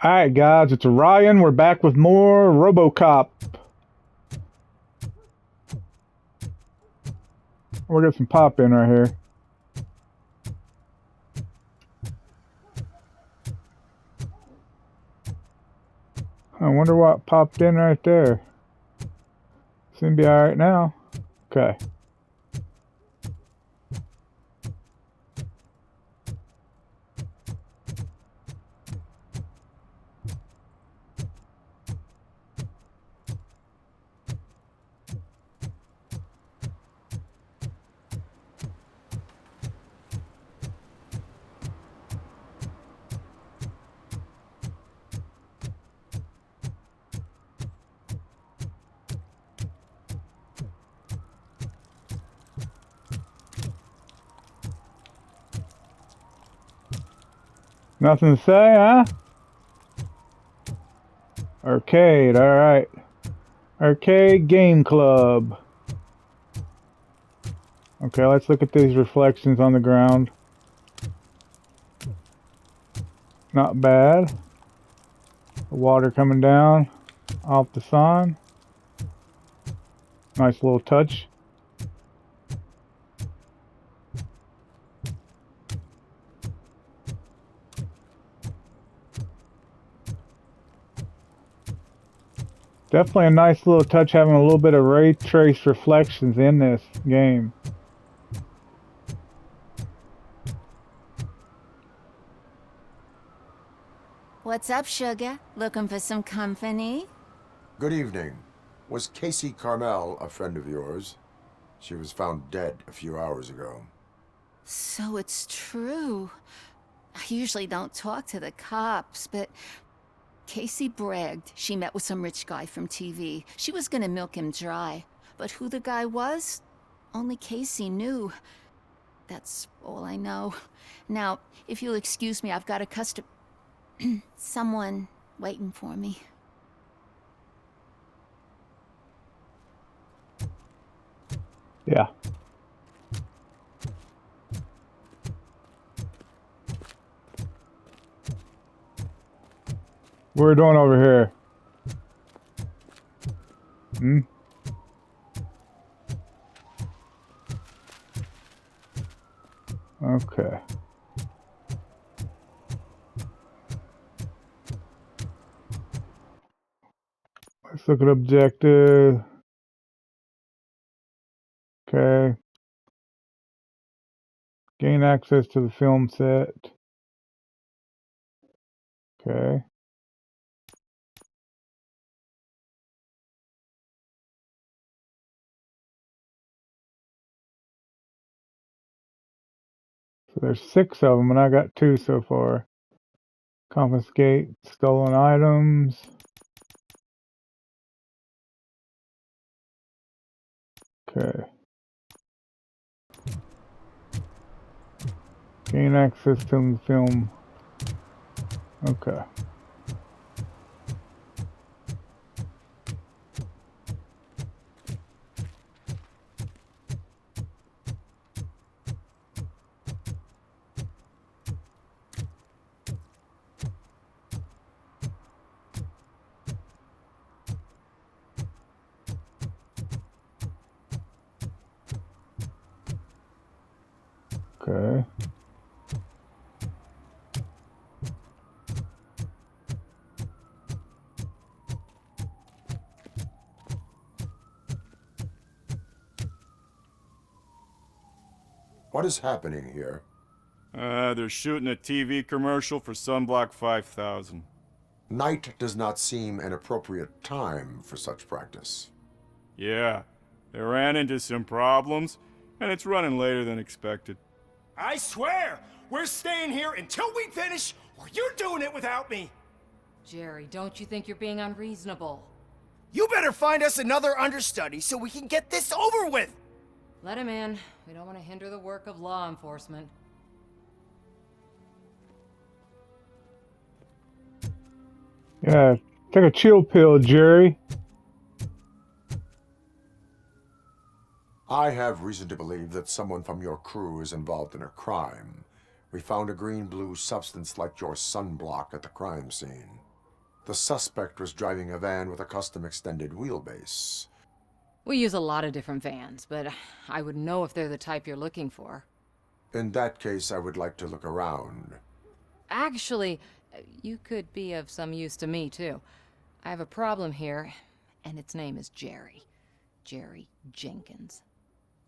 Alright, guys, it's Ryan. We're back with more RoboCop. We'll get some pop in right here. I wonder what popped in right there. Seem to be alright now. Okay. Nothing to say, huh? Arcade, alright. Arcade Game Club. Okay, let's look at these reflections on the ground. Not bad. The water coming down off the sign. Nice little touch. Definitely a nice little touch having a little bit of ray trace reflections in this game. What's up, sugar? Looking for some company? Good evening. Was Casey Carmel a friend of yours? She was found dead a few hours ago. So it's true. I usually don't talk to the cops, but Casey bragged she met with some rich guy from TV. She was gonna milk him dry. But who the guy was? Only Casey knew. That's all I know. Now, if you'll excuse me, I've got a someone waiting for me. Yeah. What are we doing over here? Hmm? Okay. Let's look at objective. Okay. Gain access to the film set. Okay. So there's 6 of them, and I got 2 so far. Confiscate stolen items. Okay. Gain access to the film. Okay. Okay. What is happening here? They're shooting a TV commercial for Sunblock 5000. Night does not seem an appropriate time for such practice. Yeah, they ran into some problems, and it's running later than expected. I swear, we're staying here until we finish, or you're doing it without me. Jerry, don't you think you're being unreasonable? You better find us another understudy so we can get this over with. Let him in. We don't want to hinder the work of law enforcement. Yeah. Take a chill pill, Jerry. I have reason to believe that someone from your crew is involved in a crime. We found a green-blue substance like your sunblock at the crime scene. The suspect was driving a van with a custom extended wheelbase. We use a lot of different vans, but I wouldn't know if they're the type you're looking for. In that case, I would like to look around. Actually, you could be of some use to me, too. I have a problem here, and its name is Jerry. Jerry Jenkins.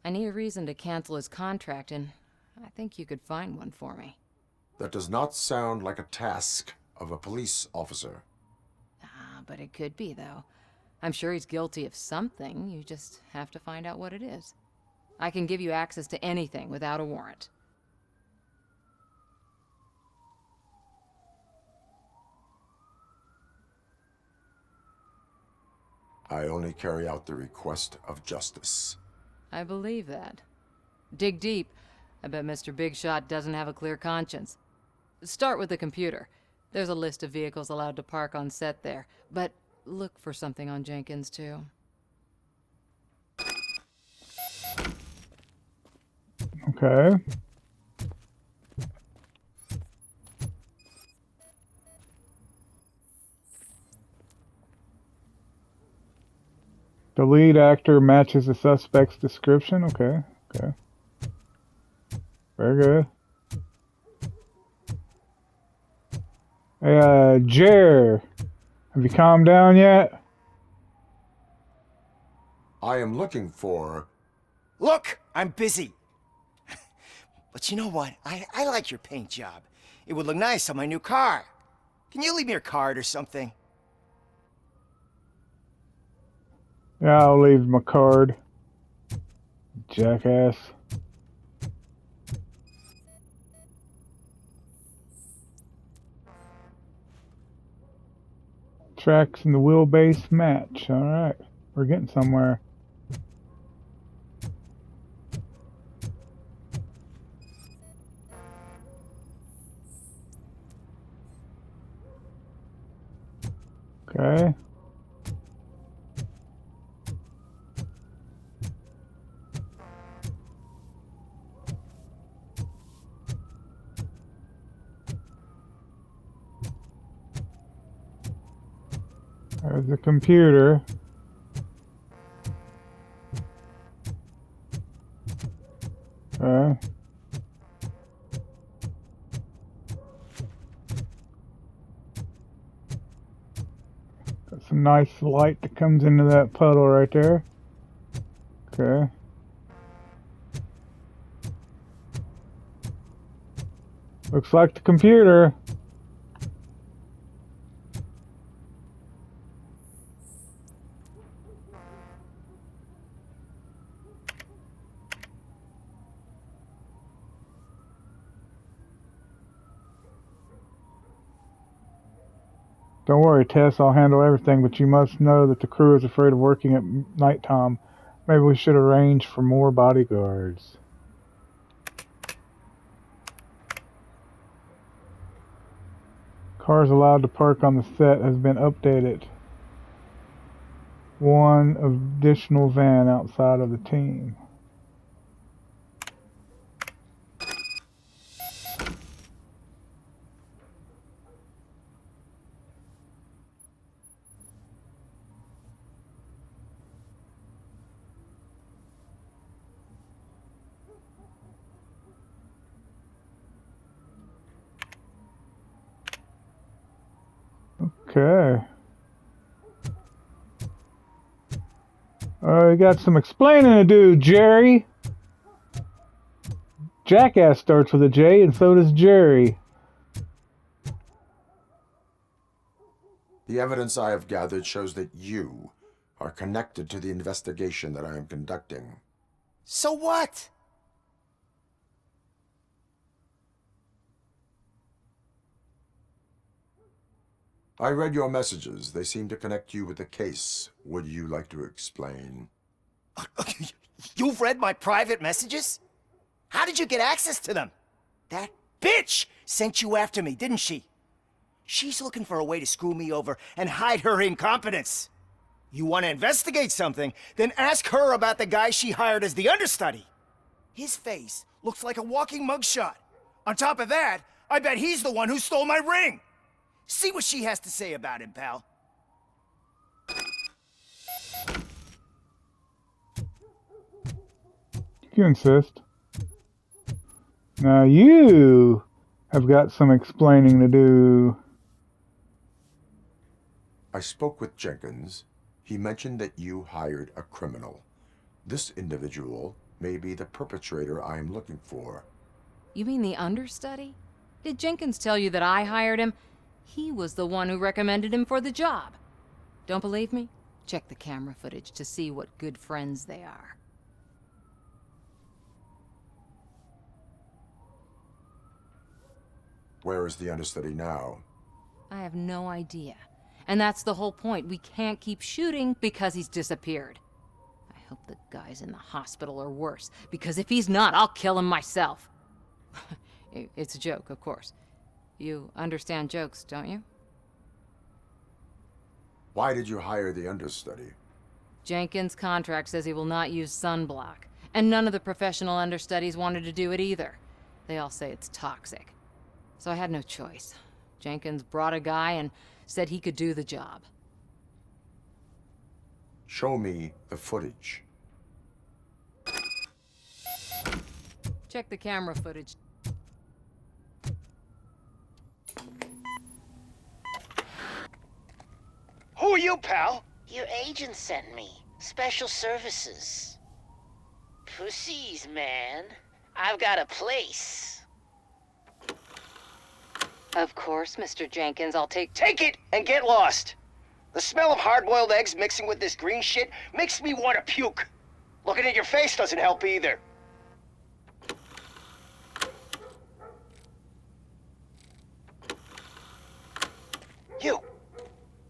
I need a reason to cancel his contract, and I think you could find one for me. That does not sound like a task of a police officer. But it could be, though. I'm sure he's guilty of something. You just have to find out what it is. I can give you access to anything without a warrant. I only carry out the request of justice. I believe that. Dig deep. I bet Mr. Big Shot doesn't have a clear conscience. Start with the computer. There's a list of vehicles allowed to park on set there, but look for something on Jenkins, too. Okay. The lead actor matches the suspect's description. Okay. Okay. Very good. Hey, Jer, have you calmed down yet? I am looking for... Look, I'm busy. But you know what? I like your paint job. It would look nice on my new car. Can you leave me your card or something? Yeah, I'll leave my card. Jackass. Tracks in the wheelbase match. Alright, we're getting somewhere. Okay. There's the computer. Okay. Got some nice light that comes into that puddle right there. Okay. Looks like the computer. Don't worry, Tess, I'll handle everything, but you must know that the crew is afraid of working at nighttime. Maybe we should arrange for more bodyguards. Cars allowed to park on the set has been updated. One additional van outside of the team. Okay. You got some explaining to do, Jerry. Jackass starts with a J, and so does Jerry. The evidence I have gathered shows that you are connected to the investigation that I am conducting. So what? I read your messages. They seem to connect you with the case. Would you like to explain? You've read my private messages? How did you get access to them? That bitch sent you after me, didn't she? She's looking for a way to screw me over and hide her incompetence. You want to investigate something, then ask her about the guy she hired as the understudy. His face looks like a walking mugshot. On top of that, I bet he's the one who stole my ring. See what she has to say about him, pal. You insist. Now you have got some explaining to do. I spoke with Jenkins. He mentioned that you hired a criminal. This individual may be the perpetrator I am looking for. You mean the understudy? Did Jenkins tell you that I hired him? He was the one who recommended him for the job. Don't believe me? Check the camera footage to see what good friends they are. Where is the understudy now? I have no idea. And that's the whole point. We can't keep shooting because he's disappeared. I hope the guy's in the hospital or worse, because if he's not, I'll kill him myself. It's a joke, of course. You understand jokes, don't you? Why did you hire the understudy? Jenkins' contract says he will not use sunblock, and none of the professional understudies wanted to do it either. They all say it's toxic. So I had no choice. Jenkins brought a guy and said he could do the job. Show me the footage. Check the camera footage. Who are you, pal? Your agent sent me. Special services. Pussies, man. I've got a place. Of course, Mr. Jenkins, I'll take... Take it and get lost. The smell of hard-boiled eggs mixing with this green shit makes me want to puke. Looking at your face doesn't help either.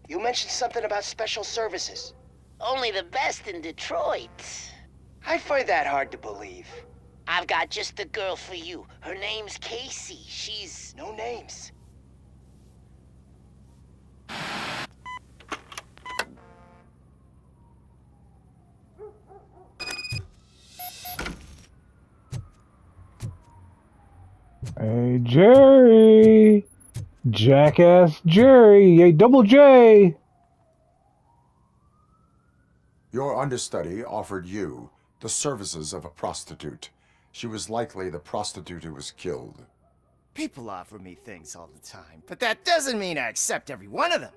You mentioned something about special services. Only the best in Detroit. I find that hard to believe. I've got just the girl for you. Her name's Casey. She's... No names. Hey, Jerry! Jackass Jerry! Yay, double J! Your understudy offered you the services of a prostitute. She was likely the prostitute who was killed. People offer me things all the time, but that doesn't mean I accept every one of them.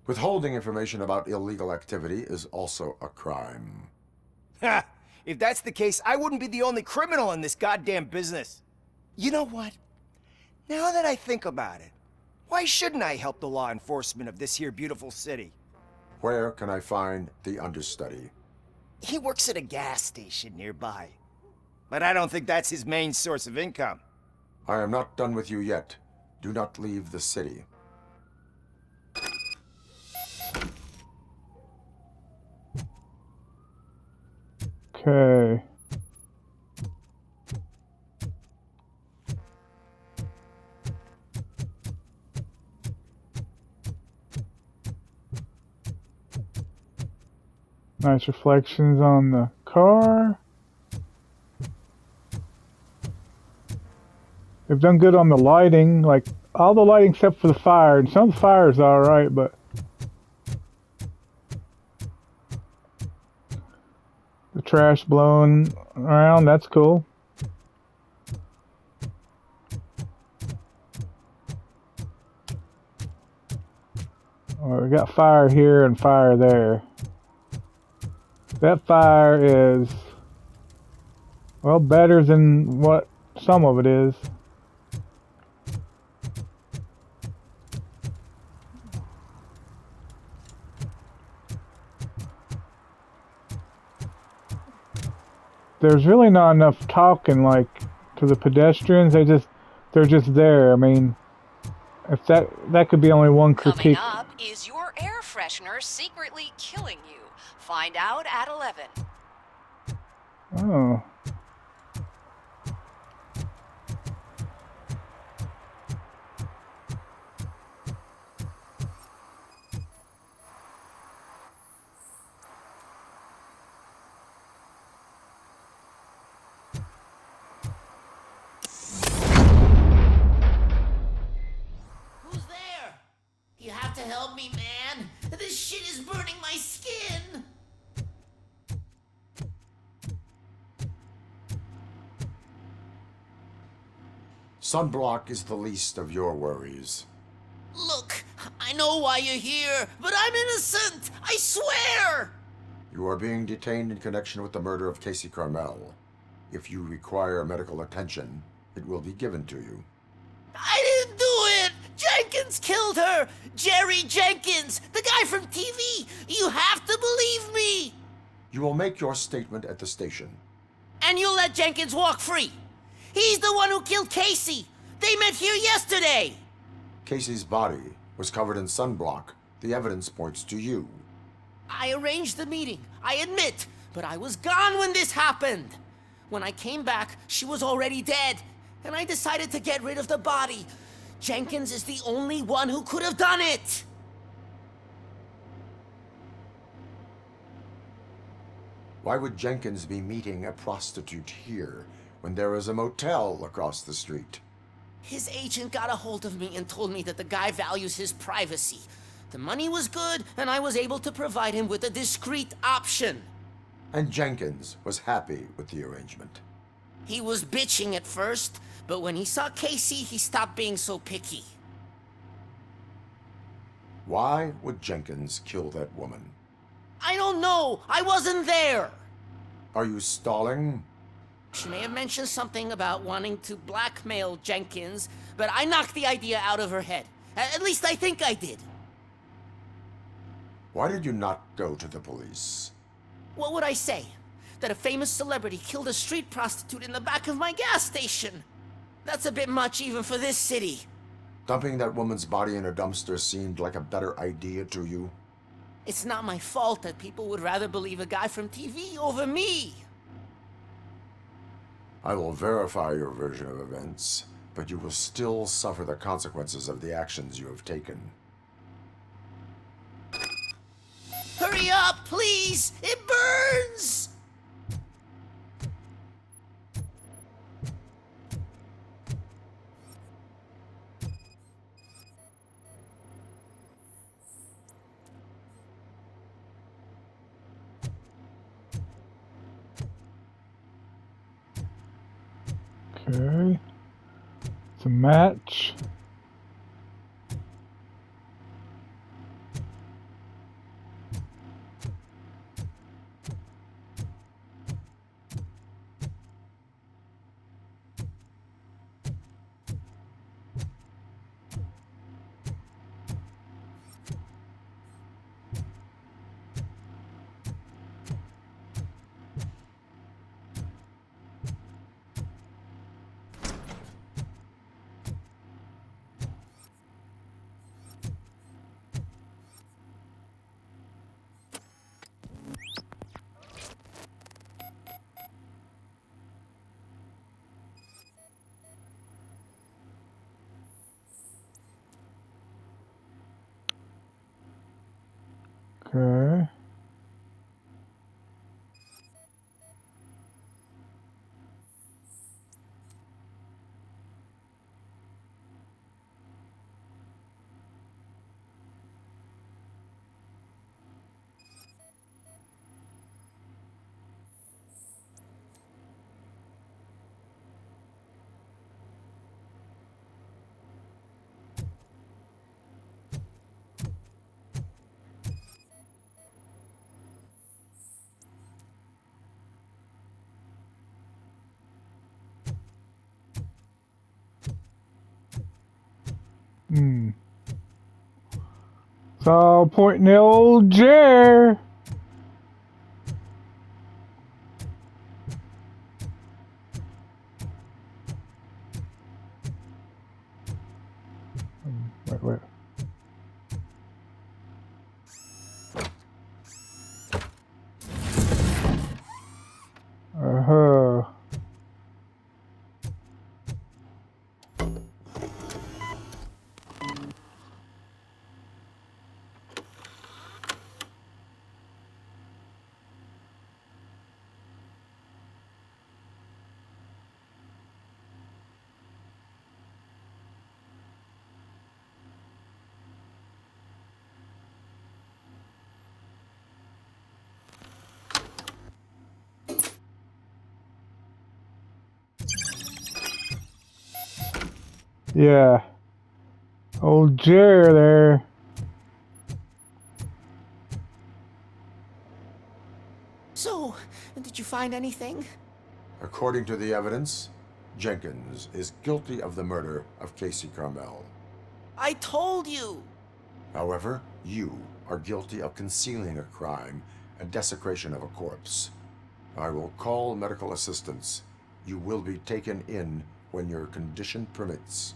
Withholding information about illegal activity is also a crime. Ha! If that's the case, I wouldn't be the only criminal in this goddamn business. You know what? Now that I think about it, why shouldn't I help the law enforcement of this here beautiful city? Where can I find the understudy? He works at a gas station nearby. But I don't think that's his main source of income. I am not done with you yet. Do not leave the city. Okay. Nice reflections on the car. They've done good on the lighting, like all the lighting except for the fire. And some of the fire is alright, but the trash blowing around, that's cool. Well, we got fire here and fire there. That fire is, well, better than what some of it is. There's really not enough talking, like, to the pedestrians. They're just there. I mean, if that could be only one critique. Coming up, is your air freshener secretly killing you? Find out at 11. Oh. Sunblock is the least of your worries. Look, I know why you're here, but I'm innocent! I swear! You are being detained in connection with the murder of Casey Carmel. If you require medical attention, it will be given to you. I didn't do it! Jenkins killed her! Jerry Jenkins, the guy from TV! You have to believe me! You will make your statement at the station. And you'll let Jenkins walk free! He's the one who killed Casey! They met here yesterday! Casey's body was covered in sunblock. The evidence points to you. I arranged the meeting, I admit, but I was gone when this happened. When I came back, she was already dead, and I decided to get rid of the body. Jenkins is the only one who could have done it! Why would Jenkins be meeting a prostitute here when there is a motel across the street? His agent got a hold of me and told me that the guy values his privacy. The money was good, and I was able to provide him with a discreet option. And Jenkins was happy with the arrangement. He was bitching at first, but when he saw Casey, he stopped being so picky. Why would Jenkins kill that woman? I don't know! I wasn't there! Are you stalling? She may have mentioned something about wanting to blackmail Jenkins, but I knocked the idea out of her head. At least I think I did. Why did you not go to the police? What would I say? That a famous celebrity killed a street prostitute in the back of my gas station? That's a bit much even for this city. Dumping that woman's body in a dumpster seemed like a better idea to you? It's not my fault that people would rather believe a guy from TV over me. I will verify your version of events, but you will still suffer the consequences of the actions you have taken. Hurry up, please! It burns! Okay. It's a match. Okay. So pointing the old Jer. Wait. Uh-huh. Yeah. Old Jer there. So, did you find anything? According to the evidence, Jenkins is guilty of the murder of Casey Carmel. I told you! However, you are guilty of concealing a crime and desecration of a corpse. I will call medical assistance. You will be taken in when your condition permits.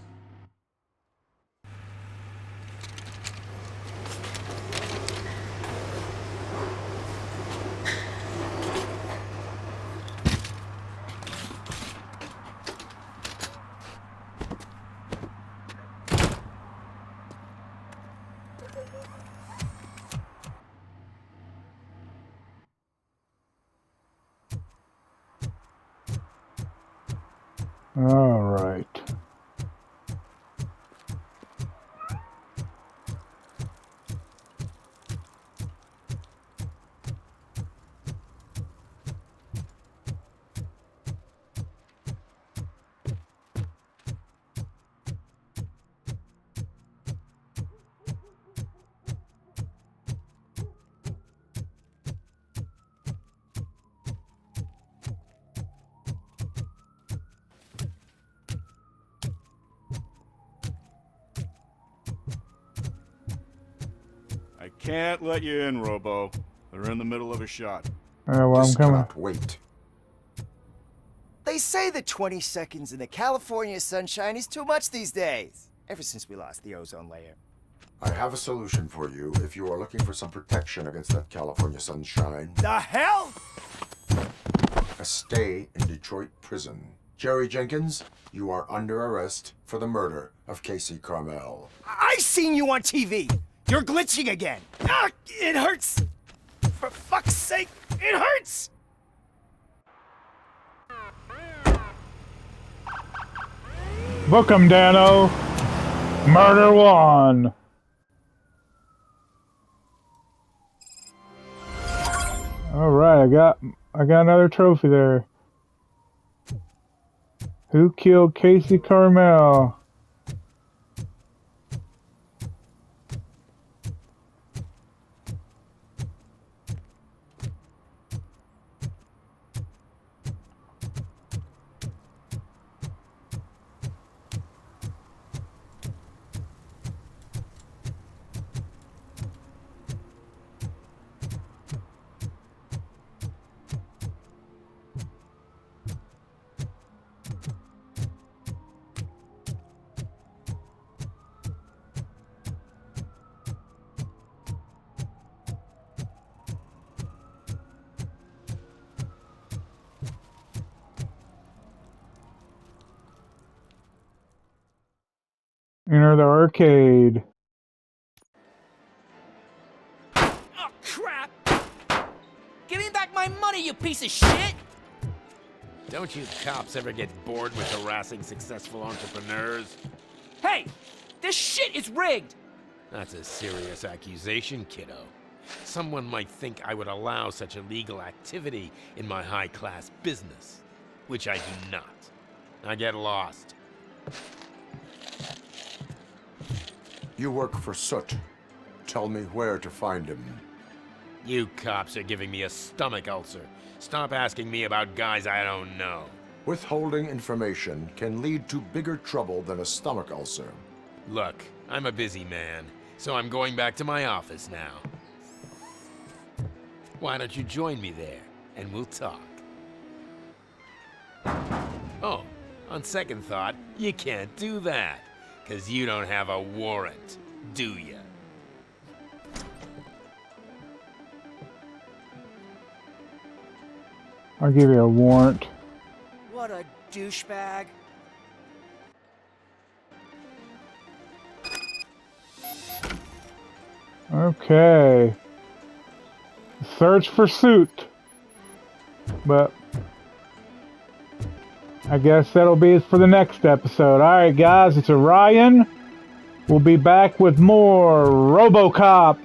All right. I can't let you in, Robo. They're in the middle of a shot. Well, I'm This coming. cannot wait. They say the 20 seconds in the California sunshine is too much these days. Ever since we lost the ozone layer. I have a solution for you if you are looking for some protection against that California sunshine. The hell? A stay in Detroit prison. Jerry Jenkins, you are under arrest for the murder of Casey Carmel. I seen you on TV. You're glitching again. Ah, it hurts. For fuck's sake, it hurts. Book 'em, Dano. Murder one. All right, I got another trophy there. Who killed Casey Carmel? Enter the arcade. Oh, crap! Give me back my money, you piece of shit! Don't you cops ever get bored with harassing successful entrepreneurs? Hey! This shit is rigged! That's a serious accusation, kiddo. Someone might think I would allow such illegal activity in my high-class business, which I do not. I get lost. You work for Soot. Tell me where to find him. You cops are giving me a stomach ulcer. Stop asking me about guys I don't know. Withholding information can lead to bigger trouble than a stomach ulcer. Look, I'm a busy man, so I'm going back to my office now. Why don't you join me there, and we'll talk. Oh, on second thought, you can't do that, 'cause you don't have a warrant, do ya? I'll give you a warrant. What a douchebag. Okay. Search for suit. But I guess that'll be it for the next episode. Alright guys, it's Orion. We'll be back with more RoboCop